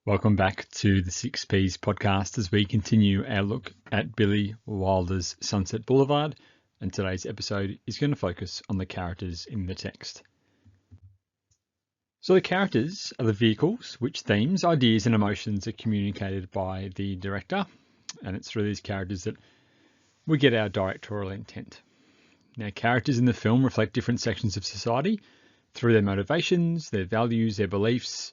Welcome back to the 6Ps podcast as we continue our look at Billy Wilder's Sunset Boulevard, and today's episode is going to focus on the characters in the text. So the characters are the vehicles which themes, ideas and emotions are communicated by the director, and it's through these characters that we get our directorial intent. Now, characters in the film reflect different sections of society through their motivations, their values, their beliefs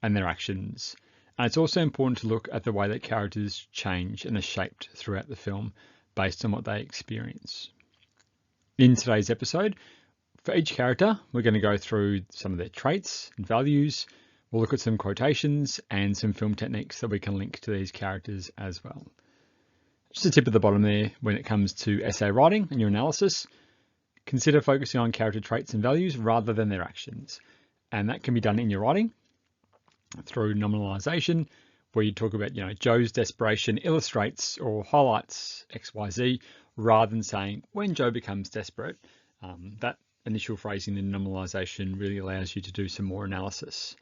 and their actions. And it's also important to look at the way that characters change and are shaped throughout the film based on what they experience. In today's episode, for each character, we're going to go through some of their traits and values. We'll look at some quotations and some film techniques that we can link to these characters as well. Just a tip at the bottom there, when it comes to essay writing and your analysis, consider focusing on character traits and values rather than their actions. And that can be done in your writing through nominalization, where you talk about, Joe's desperation illustrates or highlights XYZ, rather than saying when Joe becomes desperate. That initial phrasing in nominalization really allows you to do some more analysis.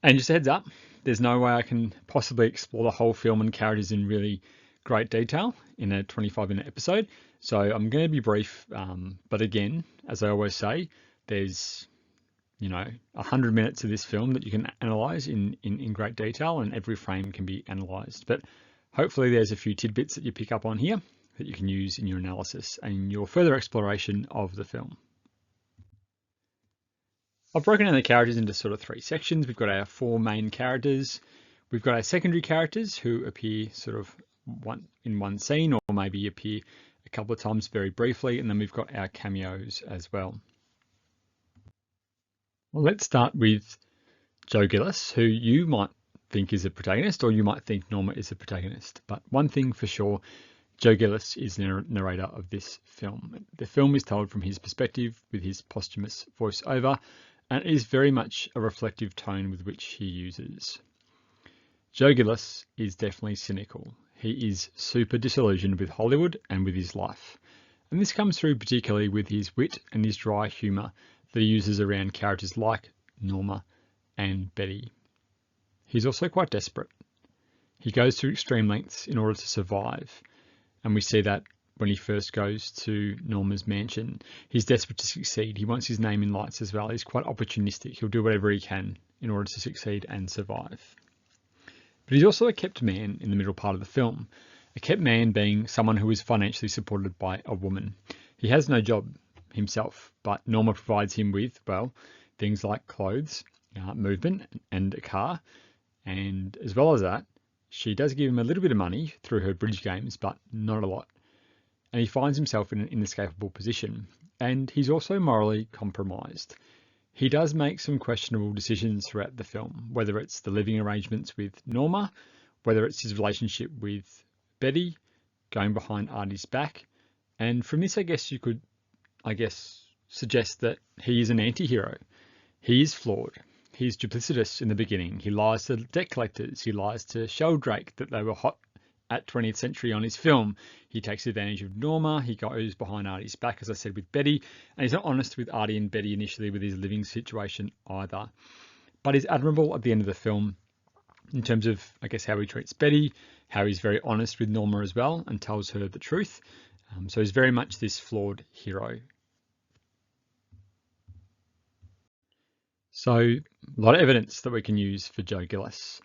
And just a heads up, there's no way I can possibly explore the whole film and characters in really great detail in a 25-minute episode. So I'm going to be brief, but again, as I always say, there's 100 minutes of this film that you can analyze in great detail, and every frame can be analyzed. But hopefully there's a few tidbits that you pick up on here that you can use in your analysis and your further exploration of the film. I've broken down the characters into sort of three sections. We've got our four main characters. We've got our secondary characters who appear sort of in one scene or maybe appear a couple of times very briefly. And then we've got our cameos as well. Well, let's start with Joe Gillis, who you might think is a protagonist, or you might think Norma is a protagonist. But one thing for sure, Joe Gillis is the narrator of this film. The film is told from his perspective with his posthumous voiceover, and it is very much a reflective tone with which he uses. Joe Gillis is definitely cynical. He is super disillusioned with Hollywood and with his life. And this comes through particularly with his wit and his dry humour that he uses around characters like Norma and Betty. He's also quite desperate. He goes to extreme lengths in order to survive, and we see that when he first goes to Norma's mansion. He's desperate to succeed. He wants his name in lights as well. He's quite opportunistic. He'll do whatever he can in order to succeed and survive. But he's also a kept man in the middle part of the film. A kept man being someone who is financially supported by a woman. He has no job himself, but Norma provides him with, things like clothes, movement and a car. And as well as that, she does give him a little bit of money through her bridge games, but not a lot. And he finds himself in an inescapable position. And he's also morally compromised. He does make some questionable decisions throughout the film, whether it's the living arrangements with Norma, whether it's his relationship with Betty, going behind Artie's back. And from this, you could suggest that he is an anti-hero. He is flawed. He's duplicitous in the beginning. He lies to debt collectors. He lies to Sheldrake that they were hot at 20th Century on his film. He takes advantage of Norma. He goes behind Artie's back, as I said, with Betty. And he's not honest with Artie and Betty initially with his living situation either. But he's admirable at the end of the film in terms of, how he treats Betty, how he's very honest with Norma as well and tells her the truth. So he's very much this flawed hero. So a lot of evidence that we can use for Joe Gillis.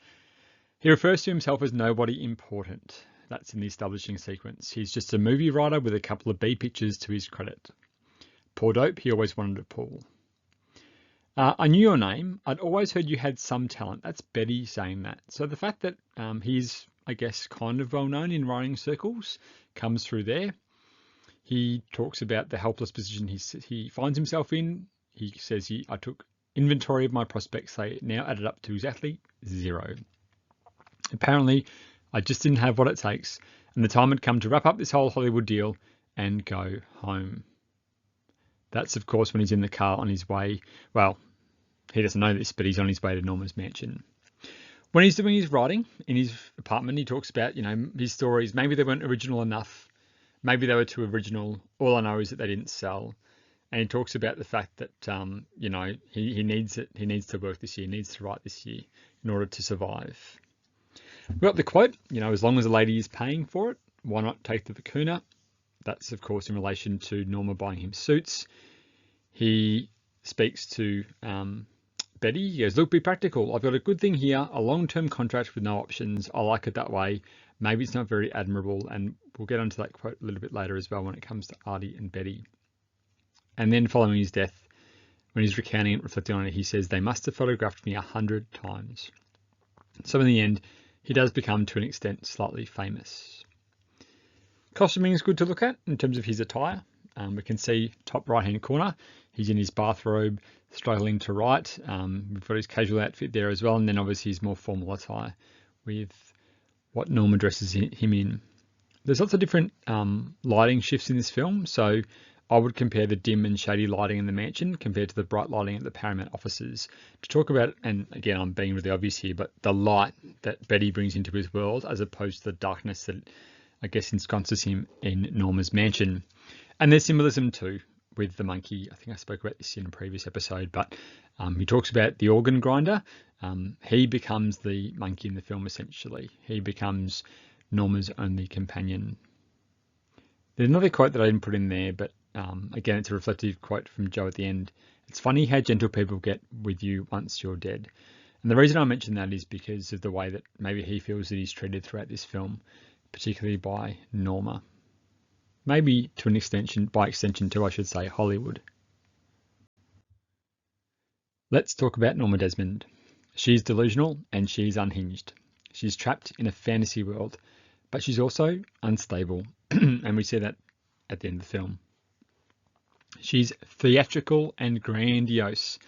He refers to himself as nobody important. That's in the establishing sequence. He's just a movie writer with a couple of B pictures to his credit. Poor dope, he always wanted to pull. I knew your name. I'd always heard you had some talent. That's Betty saying that. So the fact that he's, kind of well known in writing circles comes through there. He talks about the helpless position he finds himself in. He says, I took inventory of my prospects. They now added up to exactly 0. Apparently, I just didn't have what it takes, and the time had come to wrap up this whole Hollywood deal and go home. That's, of course, when he's in the car on his way. Well, he doesn't know this, but he's on his way to Norma's mansion. When he's doing his writing in his apartment, he talks about, his stories. Maybe they weren't original enough. Maybe they were too original. All I know is that they didn't sell. And he talks about the fact that he needs it. He needs to work this year. He needs to write this year in order to survive. We've got the quote. As long as a lady is paying for it, why not take the vicuna? That's of course in relation to Norma buying him suits. He speaks to Betty. He goes, "Look, be practical. I've got a good thing here, a long-term contract with no options. I like it that way. Maybe it's not very admirable," and we'll get onto that quote a little bit later as well when it comes to Artie and Betty. And then following his death, when he's recounting it, reflecting on it, he says, "They must have photographed me 100 times." So in the end, he does become, to an extent, slightly famous. Costuming is good to look at in terms of his attire. We can see top right-hand corner, he's in his bathrobe, struggling to write. We've got his casual outfit there as well, and then obviously his more formal attire with what Norma dresses him in. There's lots of different lighting shifts in this film, so I would compare the dim and shady lighting in the mansion compared to the bright lighting at the Paramount offices to talk about, and again I'm being really obvious here, but the light that Betty brings into his world as opposed to the darkness that I guess ensconces him in Norma's mansion. And there's symbolism too with the monkey. I think I spoke about this in a previous episode, but he talks about the organ grinder. He becomes the monkey in the film essentially. He becomes Norma's only companion. There's another quote that I didn't put in there, but again, it's a reflective quote from Joe at the end. "It's funny how gentle people get with you once you're dead." And the reason I mention that is because of the way that maybe he feels that he's treated throughout this film, particularly by Norma. Maybe to an extension, by extension too, I should say, Hollywood. Let's talk about Norma Desmond. She's delusional and she's unhinged. She's trapped in a fantasy world, but she's also unstable. And we see that at the end of the film. She's theatrical and grandiose.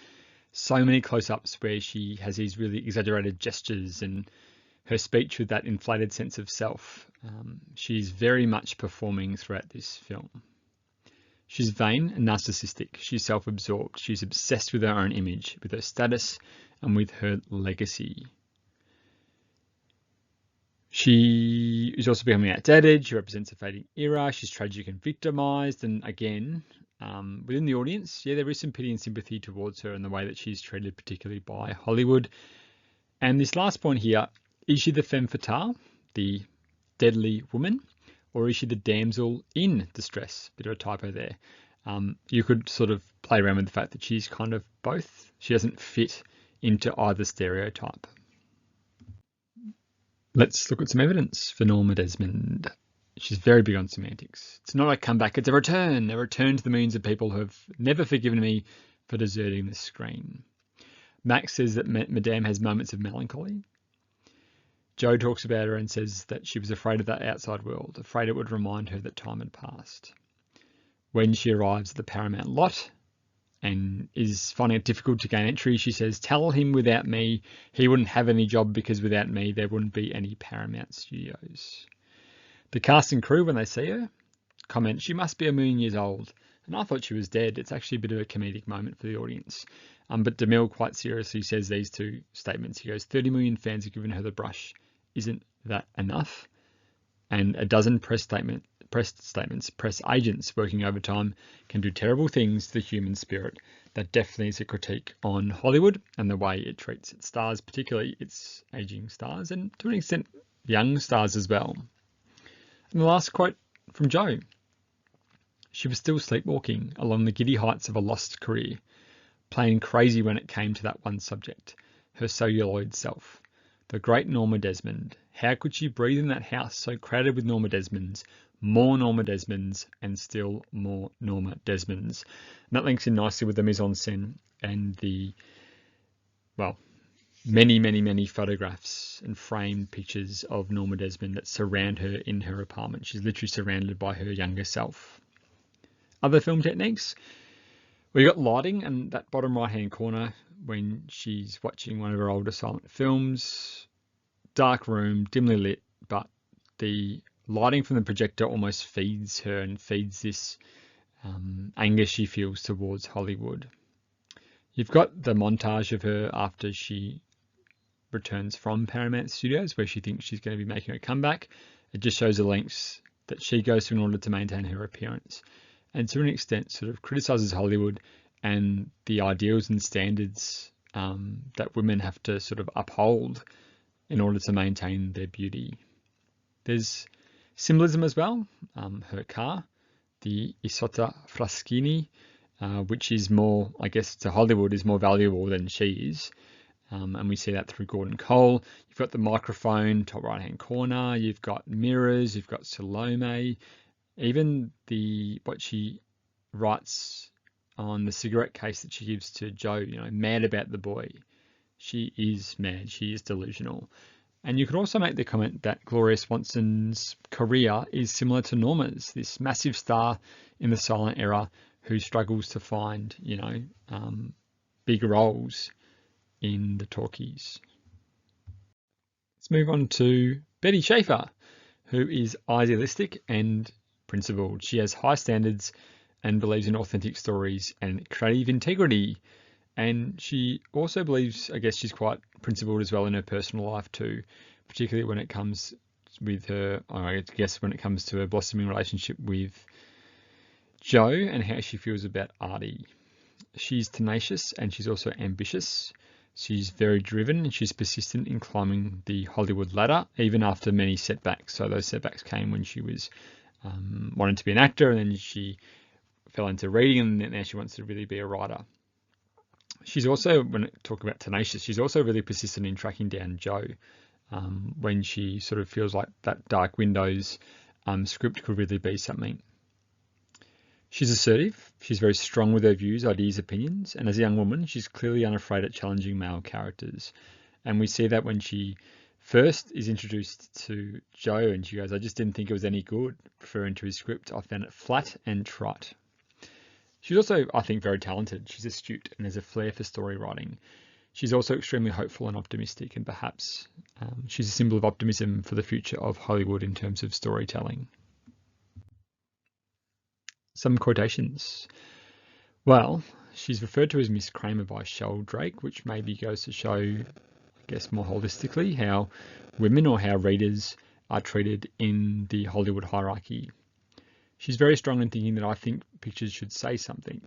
So many close-ups where she has these really exaggerated gestures and her speech with that inflated sense of self. She's very much performing throughout this film. She's vain and narcissistic. She's self-absorbed. She's obsessed with her own image, with her status, and with her legacy. She is also becoming outdated. She represents a fading era. She's tragic and victimized. And again, within the audience, there is some pity and sympathy towards her in the way that she's treated, particularly by Hollywood. And this last point here, is she the femme fatale, the deadly woman, or is she the damsel in distress? Bit of a typo there. You could sort of play around with the fact that she's kind of both. She doesn't fit into either stereotype. Let's look at some evidence for Norma Desmond. She's very big on semantics. It's not a comeback, it's a return to the millions of people who have never forgiven me for deserting the screen. Max says that Madame has moments of melancholy. Joe talks about her and says that she was afraid of that outside world, afraid it would remind her that time had passed. When she arrives at the Paramount lot and is finding it difficult to gain entry, she says, "Tell him without me, he wouldn't have any job because without me, there wouldn't be any Paramount Studios." The cast and crew, when they see her, comment, "She must be 1,000,000 years old." And I thought she was dead. It's actually a bit of a comedic moment for the audience. But DeMille quite seriously says these two statements. He goes, 30 million fans have given her the brush. Isn't that enough? And a dozen press agents working overtime can do terrible things to the human spirit. That definitely is a critique on Hollywood and the way it treats its stars, particularly its aging stars, and to an extent, young stars as well. And the last quote from Joe. She was still sleepwalking along the giddy heights of a lost career, playing crazy when it came to that one subject, her celluloid self. The great Norma Desmond. How could she breathe in that house so crowded with Norma Desmonds, more Norma Desmonds, and still more Norma Desmonds? And that links in nicely with the mise en scène and the, many photographs and framed pictures of Norma Desmond that surround her in her apartment. She's literally surrounded by her younger self. Other film techniques. We got lighting in that bottom right-hand corner when she's watching one of her older silent films. Dark room, dimly lit, but the lighting from the projector almost feeds her and feeds this anger she feels towards Hollywood. You've got the montage of her after she returns from Paramount Studios, where she thinks she's going to be making a comeback. It just shows the lengths that she goes through in order to maintain her appearance. and to an extent sort of criticizes Hollywood and the ideals and standards that women have to sort of uphold in order to maintain their beauty. There's symbolism as well. Her car, the Isotta Fraschini, which is more, I guess, to Hollywood is more valuable than she is. And we see that through Gordon Cole. You've got the microphone, top right-hand corner. You've got mirrors. You've got Salome. Even what she writes on the cigarette case that she gives to Joe, mad about the boy. She is mad. She is delusional. And you could also make the comment that Gloria Swanson's career is similar to Norma's, this massive star in the silent era who struggles to find, big roles in the talkies. Let's move on to Betty Schaefer, who is idealistic and principled. She has high standards and believes in authentic stories and creative integrity. And she also believes, I guess, she's quite principled as well in her personal life too, particularly when it comes with her, I guess, when it comes to her blossoming relationship with Joe and how she feels about Artie. She's tenacious and she's also ambitious. She's very driven and she's persistent in climbing the Hollywood ladder, even after many setbacks. So those setbacks came when she was wanting to be an actor, and then she fell into reading, and now she wants to really be a writer. She's also, when I talk about tenacious, she's also really persistent in tracking down Joe when she sort of feels like that Dark Windows script could really be something. She's assertive. She's very strong with her views, ideas, opinions. And as a young woman, she's clearly unafraid at challenging male characters. And we see that when she first is introduced to Joe and she goes, "I just didn't think it was any good," referring to his script. "I found it flat and trite." She's also, I think, very talented. She's astute and has a flair for story writing. She's also extremely hopeful and optimistic, and perhaps she's a symbol of optimism for the future of Hollywood in terms of storytelling. Some quotations. Well, she's referred to as Miss Kramer by Sheldrake, which maybe goes to show, I guess, more holistically how women or how readers are treated in the Hollywood hierarchy. She's very strong in thinking that I think pictures should say something.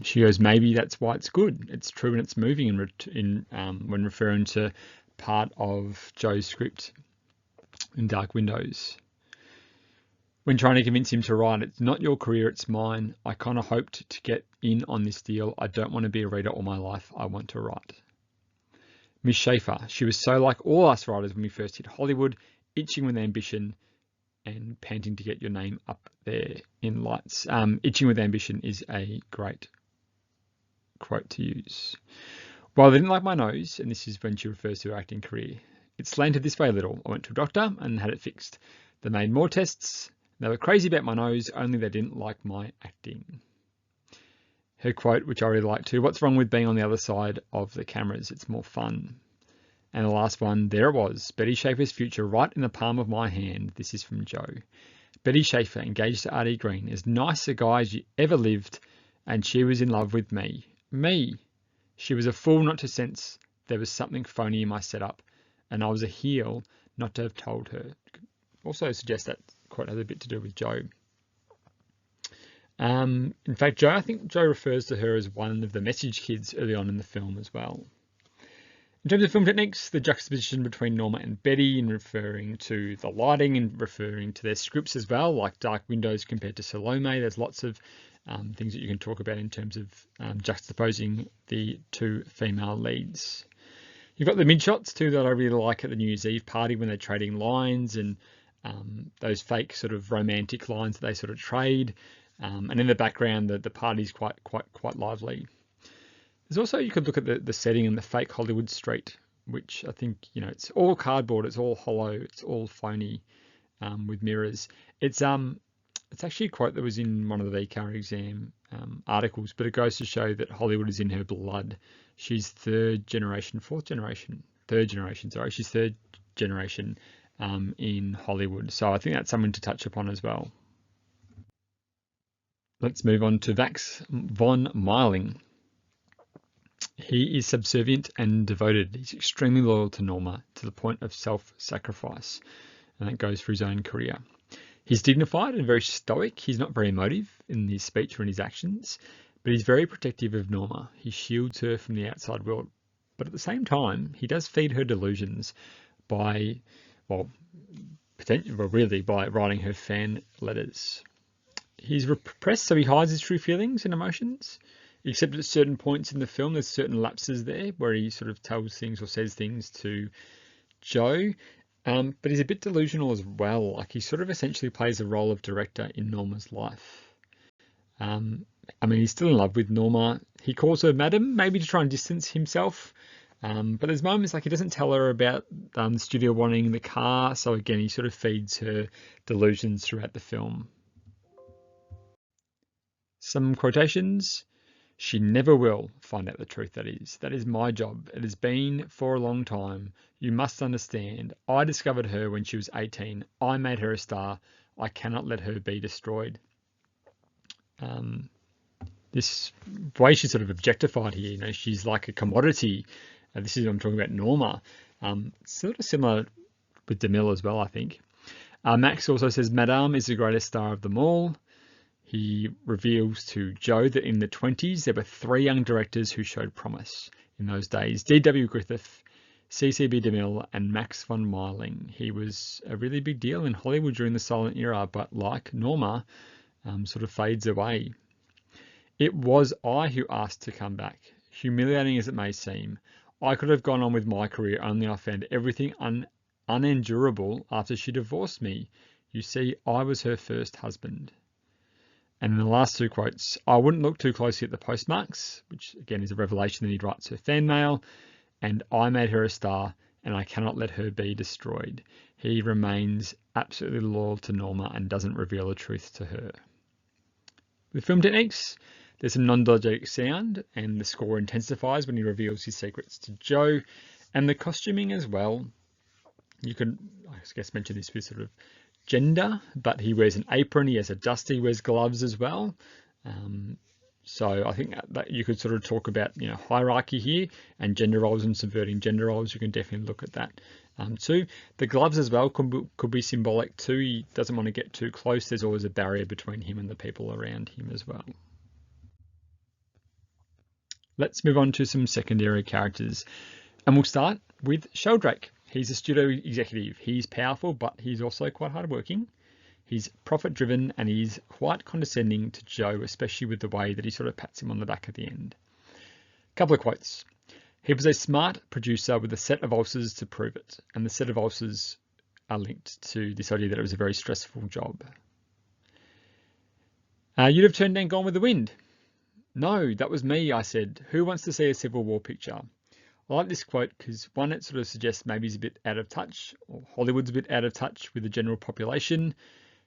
She goes, maybe that's why it's good. It's true and it's moving when referring to part of Joe's script in Dark Windows. When trying to convince him to write, "It's not your career, it's mine. I kind of hoped to get in on this deal. I don't want to be a reader all my life. I want to write." Miss Schaefer, she was so like all us writers when we first hit Hollywood, itching with ambition and panting to get your name up there in lights. Itching with ambition is a great quote to use. "Well, they didn't like my nose," and this is when she refers to her acting career. "It slanted this way a little. I went to a doctor and had it fixed. They made more tests. They were crazy about my nose, only they didn't like my acting." Her quote, which I really like too, "What's wrong with being on the other side of the cameras? It's more fun." And the last one, "There it was, Betty Schaefer's future right in the palm of my hand." This is from Joe. "Betty Schaefer, engaged to Artie Green, as nice a guy as you ever lived, and she was in love with me. Me! She was a fool not to sense there was something phony in my setup, and I was a heel not to have told her." Also suggests that quote has a bit to do with Joe. In fact, I think Joe refers to her as one of the message kids early on in the film as well. In terms of film techniques, the juxtaposition between Norma and Betty in referring to the lighting and referring to their scripts as well, like Dark Windows compared to Salome, there's lots of things that you can talk about in terms of juxtaposing the two female leads. You've got the mid-shots too that I really like at the New Year's Eve party when they're trading lines and those fake sort of romantic lines that they sort of trade. And in the background, the party's quite lively. There's also, you could look at the setting in the fake Hollywood street, which I think, it's all cardboard, it's all hollow, it's all phony with mirrors. It's actually a quote that was in one of the VCE exam articles, but it goes to show that Hollywood is in her blood. She's third generation in Hollywood. So I think that's something to touch upon as well. Let's move on to Max von Mayerling. He is subservient and devoted. He's extremely loyal to Norma to the point of self-sacrifice, and that goes for his own career. He's dignified and very stoic. He's not very emotive in his speech or in his actions, but he's very protective of Norma. He shields her from the outside world. But at the same time, he does feed her delusions by, well, really by writing her fan letters. He's repressed, so he hides his true feelings and emotions, except at certain points in the film, there's certain lapses there where he sort of tells things or says things to Joe. But he's a bit delusional as well. Like, he sort of essentially plays the role of director in Norma's life. I mean, he's still in love with Norma. He calls her madam, maybe to try and distance himself. But there's moments like he doesn't tell her about the studio wanting the car. So again, he sort of feeds her delusions throughout the film. Some quotations. She never will find out the truth, that is. That is my job. It has been for a long time. You must understand. I discovered her when she was 18. I made her a star. I cannot let her be destroyed. This way she's sort of objectified here, you know, she's like a commodity. This is, I'm talking about Norma. Sort of similar with DeMille as well, I think. Max also says, Madame is the greatest star of them all. He reveals to Joe that in the 20s, there were 3 young directors who showed promise in those days. D.W. Griffith, C.C.B. DeMille, and Max von Mayerling. He was a really big deal in Hollywood during the silent era, but like Norma, sort of fades away. It was I who asked to come back, humiliating as it may seem. I could have gone on with my career, only I found everything unendurable after she divorced me. You see, I was her first husband. And in the last 2 quotes, I wouldn't look too closely at the postmarks, which again is a revelation that he writes her fan mail, and I made her a star, and I cannot let her be destroyed. He remains absolutely loyal to Norma and doesn't reveal the truth to her. With film techniques, there's some non-diegetic sound, and the score intensifies when he reveals his secrets to Joe, and the costuming as well. You could, I guess, mention this with sort of gender, but he wears an apron, he has a duster, he wears gloves as well. So I think that you could sort of talk about, you know, hierarchy here and gender roles and subverting gender roles. You can definitely look at that too. The gloves as well could be symbolic too. He doesn't want to get too close. There's always a barrier between him and the people around him as well. Let's move on to some secondary characters, and we'll start with Sheldrake. He's a studio executive. He's powerful, but he's also quite hardworking. He's profit-driven, and he's quite condescending to Joe, especially with the way that he sort of pats him on the back at the end. A couple of quotes. He was a smart producer with a set of ulcers to prove it, and the set of ulcers are linked to this idea that it was a very stressful job. You'd have turned down Gone with the Wind. No, that was me, I said. Who wants to see a Civil War picture? I like this quote because, one, it sort of suggests maybe he's a bit out of touch, or Hollywood's a bit out of touch with the general population.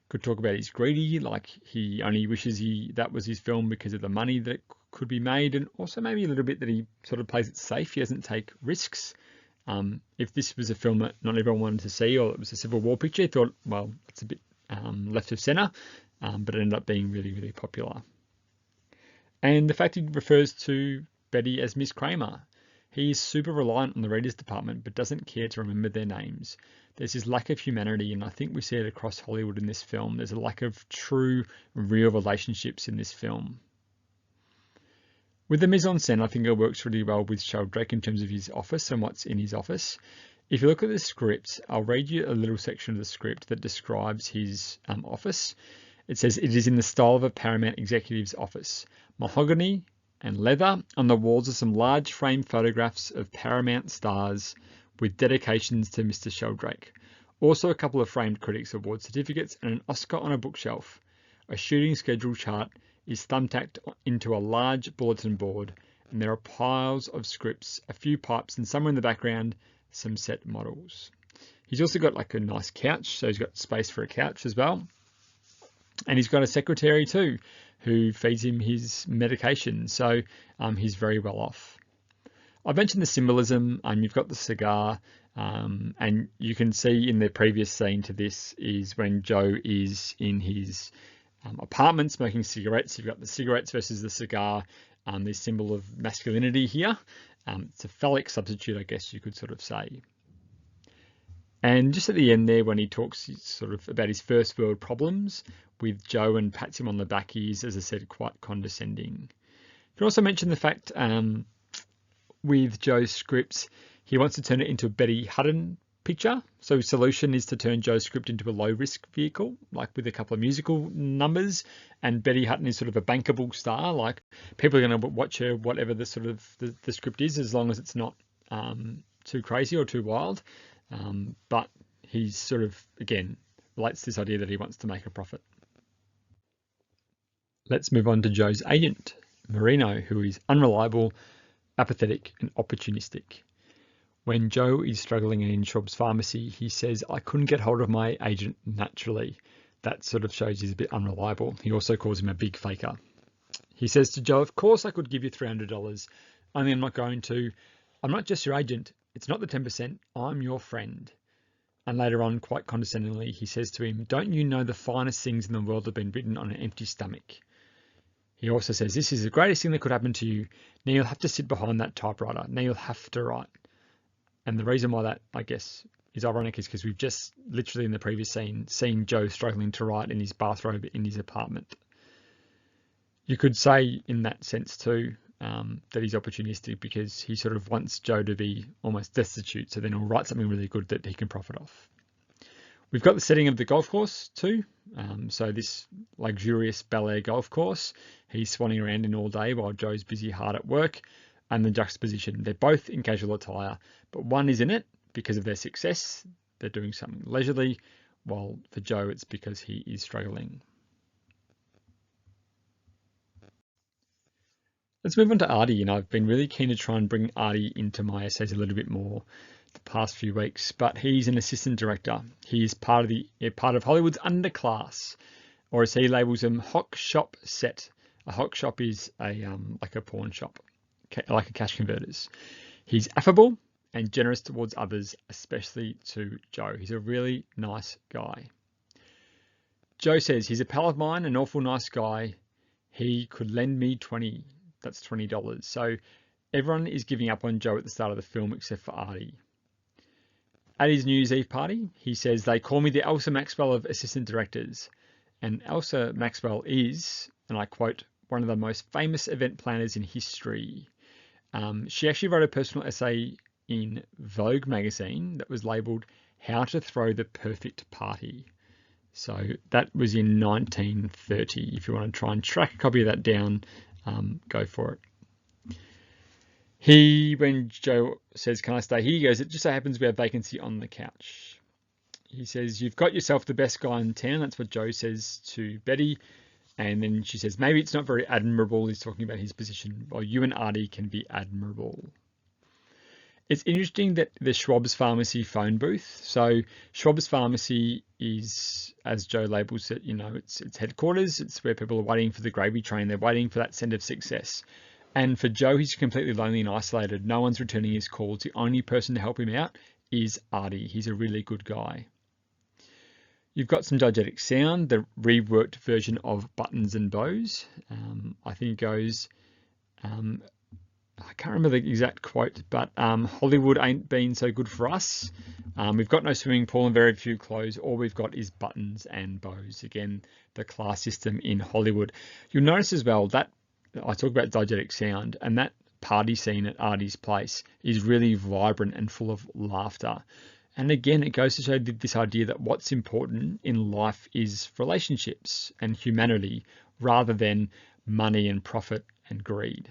Could talk about he's greedy, like he only wishes that was his film because of the money that could be made, and also maybe a little bit that he sort of plays it safe. He doesn't take risks. If this was a film that not everyone wanted to see, or it was a Civil War picture, he thought, well, it's a bit left of centre, but it ended up being really, really popular. And the fact he refers to Betty as Miss Kramer. He is super reliant on the readers department, but doesn't care to remember their names. There's this lack of humanity, and I think we see it across Hollywood in this film. There's a lack of true, real relationships in this film. With the mise-en-scène, I think it works really well with Sheldrake in terms of his office and what's in his office. If you look at the script, I'll read you a little section of the script that describes his office. It says, it is in the style of a Paramount executive's office. Mahogany and leather. On the walls are some large frame photographs of Paramount stars with dedications to Mr. Sheldrake. Also a couple of framed Critics Award certificates and an Oscar on a bookshelf. A shooting schedule chart is thumbtacked into a large bulletin board, and there are piles of scripts, a few pipes, and somewhere in the background, some set models. He's also got like a nice couch, so he's got space for a couch as well. And he's got a secretary too, who feeds him his medication, so he's very well off. I mentioned the symbolism, you've got the cigar, and you can see in the previous scene to this is when Joe is in his apartment smoking cigarettes. You've got the cigarettes versus the cigar, the symbol of masculinity here. It's a phallic substitute, I guess you could sort of say. And just at the end there, when he talks sort of about his first world problems with Joe and pats him on the back, he is, as I said, quite condescending. You can also mention the fact with Joe's scripts, he wants to turn it into a Betty Hutton picture. So his solution is to turn Joe's script into a low-risk vehicle, like with a couple of musical numbers. And Betty Hutton is sort of a bankable star. Like people are going to watch her, whatever the sort of the script is, as long as it's not too crazy or too wild. But he's sort of, again, relates to this idea that he wants to make a profit. Let's move on to Joe's agent, Marino, who is unreliable, apathetic, and opportunistic. When Joe is struggling in Schwab's pharmacy, he says, "I couldn't get hold of my agent naturally." That sort of shows he's a bit unreliable. He also calls him a big faker. He says to Joe, "Of course I could give you $300, only I'm not going to. I'm not just your agent. It's not the 10%. I'm your friend." And later on, quite condescendingly, he says to him, "Don't you know the finest things in the world have been written on an empty stomach?" He also says, "This is the greatest thing that could happen to you. Now you'll have to sit behind that typewriter. Now you'll have to write." And the reason why that, I guess, is ironic is because we've just literally in the previous scene seen Joe struggling to write in his bathrobe in his apartment. You could say in that sense too that he's opportunistic because he sort of wants Joe to be almost destitute, so then he'll write something really good that he can profit off. We've got the setting of the golf course too. So this luxurious Bel Air golf course, he's swanning around in all day while Joe's busy hard at work. And the juxtaposition, they're both in casual attire, but one is in it because of their success. They're doing something leisurely, while for Joe, it's because he is struggling. Let's move on to Artie, and I've been really keen to try and bring Artie into my essays a little bit more the past few weeks, but he's an assistant director. He's part of Hollywood's underclass, or as he labels them, hock shop set. A hock shop is like a pawn shop, like a cash converters. He's affable and generous towards others, especially to Joe. He's a really nice guy. Joe says, "He's a pal of mine, an awful nice guy. He could lend me 20. That's $20. So everyone is giving up on Joe at the start of the film except for Artie. At his New Year's Eve party, he says, "They call me the Elsa Maxwell of assistant directors." And Elsa Maxwell is, and I quote, "one of the most famous event planners in history." She actually wrote a personal essay in Vogue magazine that was labelled "How to Throw the Perfect Party." So that was in 1930. If you want to try and track a copy of that down, go for it. When Joe says, "Can I stay here?" he goes, "It just so happens we have vacancy on the couch." He says, "You've got yourself the best guy in town." That's what Joe says to Betty. And then she says, "Maybe it's not very admirable." He's talking about his position. "Well, you and Artie can be admirable." It's interesting that the Schwab's Pharmacy phone booth. So Schwab's Pharmacy is, as Joe labels it, it's headquarters. It's where people are waiting for the gravy train. They're waiting for that scent of success. And for Joe, he's completely lonely and isolated. No one's returning his calls. The only person to help him out is Artie. He's a really good guy. You've got some diegetic sound, the reworked version of Buttons and Bows. I think it goes, I can't remember the exact quote, but Hollywood ain't been so good for us. We've got no swimming pool and very few clothes. All we've got is buttons and bows. Again, the class system in Hollywood. You'll notice as well that I talk about diegetic sound, and that party scene at Artie's place is really vibrant and full of laughter. And again, it goes to show this idea that what's important in life is relationships and humanity rather than money and profit and greed.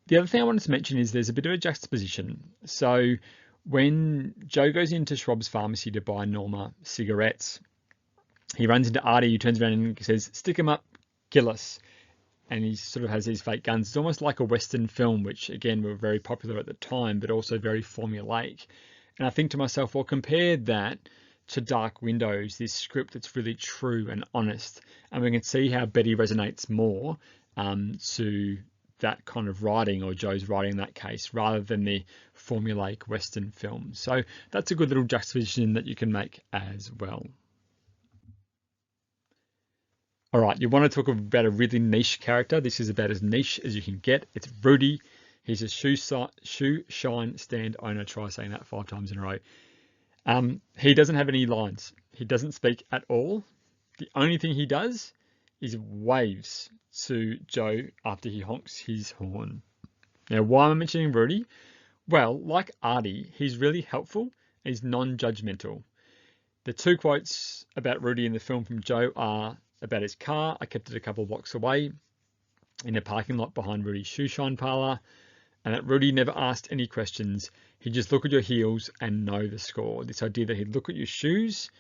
The other thing I wanted to mention is there's a bit of a juxtaposition. So when Joe goes into Schwab's Pharmacy to buy Norma cigarettes, he runs into Artie, who turns around and says, "Stick 'em up, Gillis." And he sort of has these fake guns. It's almost like a Western film, which again were very popular at the time, but also very formulaic. And I think to myself, well, compare that to Dark Windows, this script that's really true and honest. And we can see how Betty resonates more to that kind of writing, or Joe's writing in that case, rather than the formulaic Western film. So that's a good little juxtaposition that you can make as well. All right, you want to talk about a really niche character. This is about as niche as you can get. It's Rudy. He's a shoe shine stand owner. Try saying that 5 times in a row. He doesn't have any lines. He doesn't speak at all. The only thing he does is waves to Joe after he honks his horn. Now, why am I mentioning Rudy? Well, like Artie, he's really helpful and he's non-judgmental. The two quotes about Rudy in the film from Joe are about his car. I kept it a couple of blocks away in a parking lot behind Rudy's shoe shine parlour, and that Rudy never asked any questions. He'd just look at your heels and know the score. This idea that he'd look at your shoes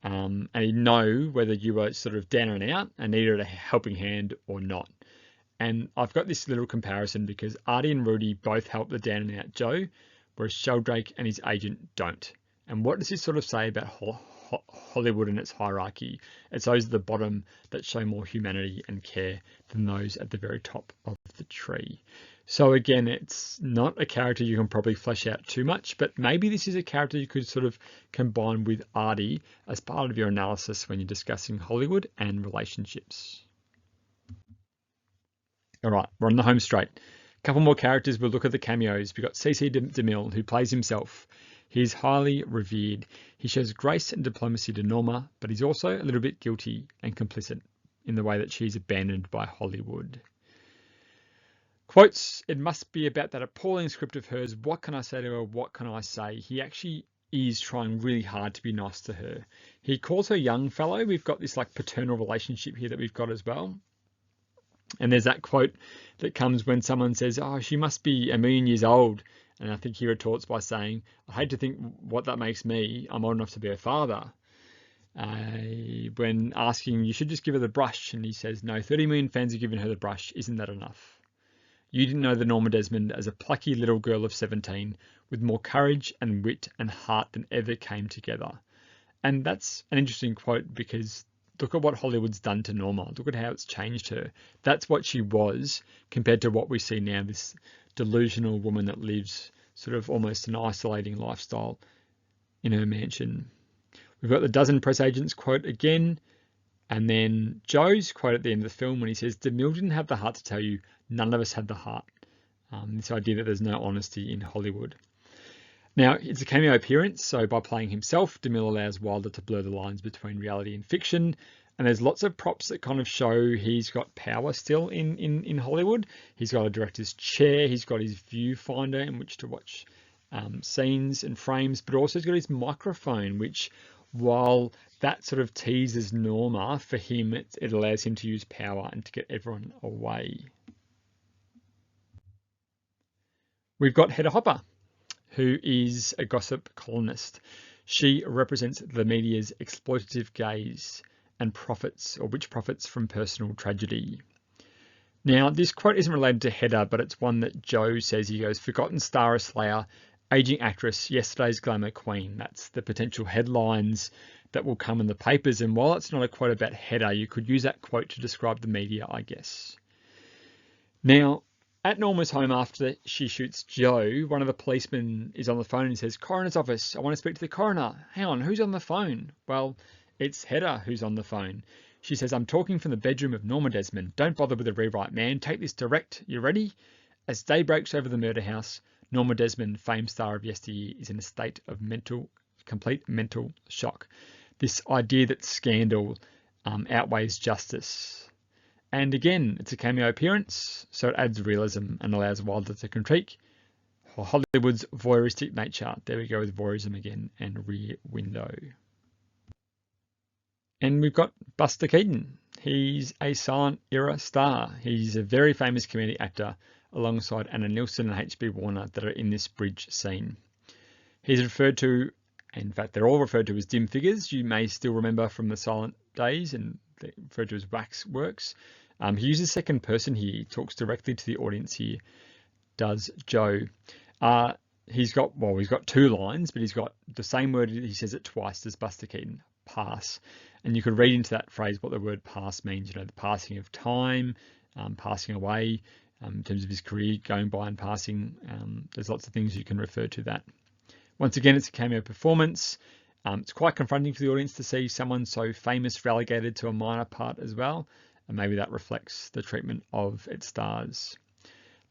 and he'd know whether you were sort of down and out and needed a helping hand or not. And I've got this little comparison because Artie and Rudy both help the down and out Joe, whereas Sheldrake and his agent don't. And what does this sort of say about Hollywood and its hierarchy? It's those at the bottom that show more humanity and care than those at the very top of the tree. So again, it's not a character you can probably flesh out too much, but maybe this is a character you could sort of combine with Artie as part of your analysis when you're discussing Hollywood and relationships. All right, we're on the home straight. A couple more characters. We'll look at the cameos. We've got C.C. DeMille, who plays himself. He's highly revered. He shows grace and diplomacy to Norma, but he's also a little bit guilty and complicit in the way that she's abandoned by Hollywood. Quotes, it must be about that appalling script of hers. What can I say to her? What can I say? He actually is trying really hard to be nice to her. He calls her young fellow. We've got this like paternal relationship here that we've got as well. And there's that quote that comes when someone says, oh, she must be a million years old. And I think he retorts by saying, I hate to think what that makes me. I'm old enough to be her father. When asking, you should just give her the brush. And he says, no, 30 million fans have given her the brush. Isn't that enough? You didn't know the Norma Desmond as a plucky little girl of 17 with more courage and wit and heart than ever came together. And that's an interesting quote because look at what Hollywood's done to Norma. Look at how it's changed her. That's what she was compared to what we see now, this delusional woman that lives sort of almost an isolating lifestyle in her mansion. We've got the dozen press agents quote again, and then Joe's quote at the end of the film when he says, DeMille didn't have the heart to tell you, none of us had the heart. This idea that there's no honesty in Hollywood. Now, it's a cameo appearance, so by playing himself, DeMille allows Wilder to blur the lines between reality and fiction, and there's lots of props that kind of show he's got power still in Hollywood. He's got a director's chair, he's got his viewfinder in which to watch scenes and frames, but also he's got his microphone, which, while that sort of teases Norma, for him it allows him to use power and to get everyone away. We've got Hedda Hopper, who is a gossip columnist. She represents the media's exploitative gaze and profits, or which profits from personal tragedy. Now, this quote isn't related to Hedda, but it's one that Joe says. He goes, forgotten star or slayer, aging actress, yesterday's glamour queen. That's the potential headlines that will come in the papers. And while it's not a quote about Hedda, you could use that quote to describe the media, I guess. Now, at Norma's home after she shoots Joe, one of the policemen is on the phone and says, coroner's office, I want to speak to the coroner. Hang on, who's on the phone? Well, it's Hedda who's on the phone. She says, I'm talking from the bedroom of Norma Desmond. Don't bother with a rewrite, man. Take this direct. You ready? As day breaks over the murder house, Norma Desmond, famed star of yesteryear, is in a state of complete mental shock. This idea that scandal outweighs justice. And again, it's a cameo appearance, so it adds realism and allows Wilder to critique Hollywood's voyeuristic nature. There we go with voyeurism again, and Rear Window. And we've got Buster Keaton. He's a silent era star. He's a very famous comedic actor alongside Anna Nilsson and H.B. Warner that are in this bridge scene. He's referred to, in fact, they're all referred to as dim figures. You may still remember from the silent days, and they're referred to as waxworks. He uses second person here. He talks directly to the audience here, does Joe. He's got two lines, but he's got the same word. He says it twice, does Buster Keaton, pass. And you could read into that phrase what the word pass means, the passing of time, passing away, in terms of his career going by and passing. There's lots of things you can refer to that. Once again, it's a cameo performance. It's quite confronting for the audience to see someone so famous relegated to a minor part as well, and maybe that reflects the treatment of its stars.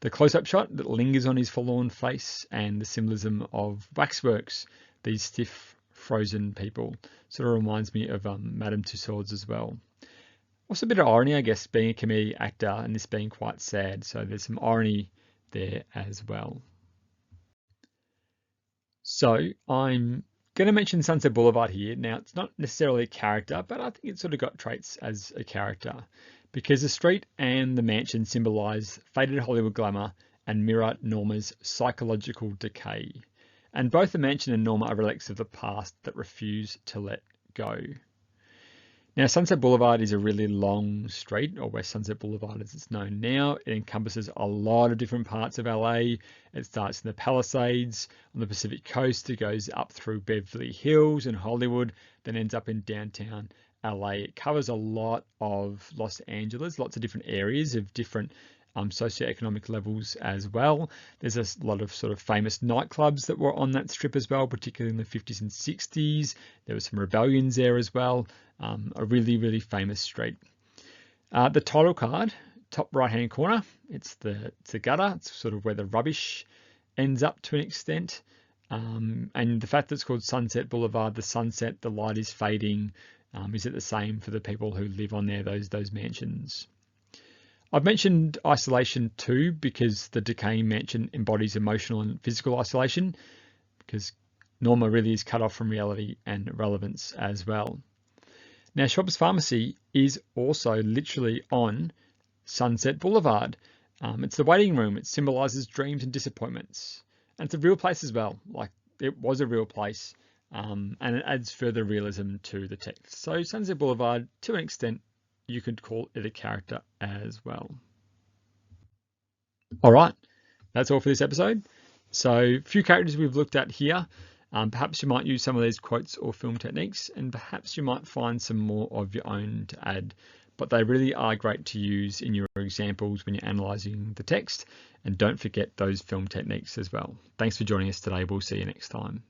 The close-up shot that lingers on his forlorn face and the symbolism of waxworks, these stiff frozen people. Sort of reminds me of Madame Tussauds as well. Also a bit of irony, I guess, being a comedic actor and this being quite sad. So there's some irony there as well. So I'm going to mention Sunset Boulevard here. Now, it's not necessarily a character, but I think it's sort of got traits as a character because the street and the mansion symbolize faded Hollywood glamour and mirror Norma's psychological decay. And both the mansion and Norma are relics of the past that refuse to let go. Now, Sunset Boulevard is a really long street, or West Sunset Boulevard as it's known now. It encompasses a lot of different parts of LA. It starts in the Palisades on the Pacific Coast. It goes up through Beverly Hills and Hollywood, then ends up in downtown LA. It covers a lot of Los Angeles, lots of different areas of different socioeconomic levels as well. There's a lot of sort of famous nightclubs that were on that strip as well, particularly in the 50s and 60s. There were some rebellions there as well. A really, really famous street. The title card, top right-hand corner, it's the gutter. It's sort of where the rubbish ends up to an extent. And the fact that it's called Sunset Boulevard, the sunset, the light is fading. Is it the same for the people who live on there, those mansions? I've mentioned isolation too, because the decaying mansion embodies emotional and physical isolation, because Norma really is cut off from reality and relevance as well. Now, Schwab's Pharmacy is also literally on Sunset Boulevard. It's the waiting room. It symbolises dreams and disappointments. And it's a real place as well. Like, it was a real place. And it adds further realism to the text. So Sunset Boulevard, to an extent, you could call it a character as well. All right, that's all for this episode. So a few characters we've looked at here. Perhaps you might use some of these quotes or film techniques, and perhaps you might find some more of your own to add. But they really are great to use in your examples when you're analysing the text. And don't forget those film techniques as well. Thanks for joining us today. We'll see you next time.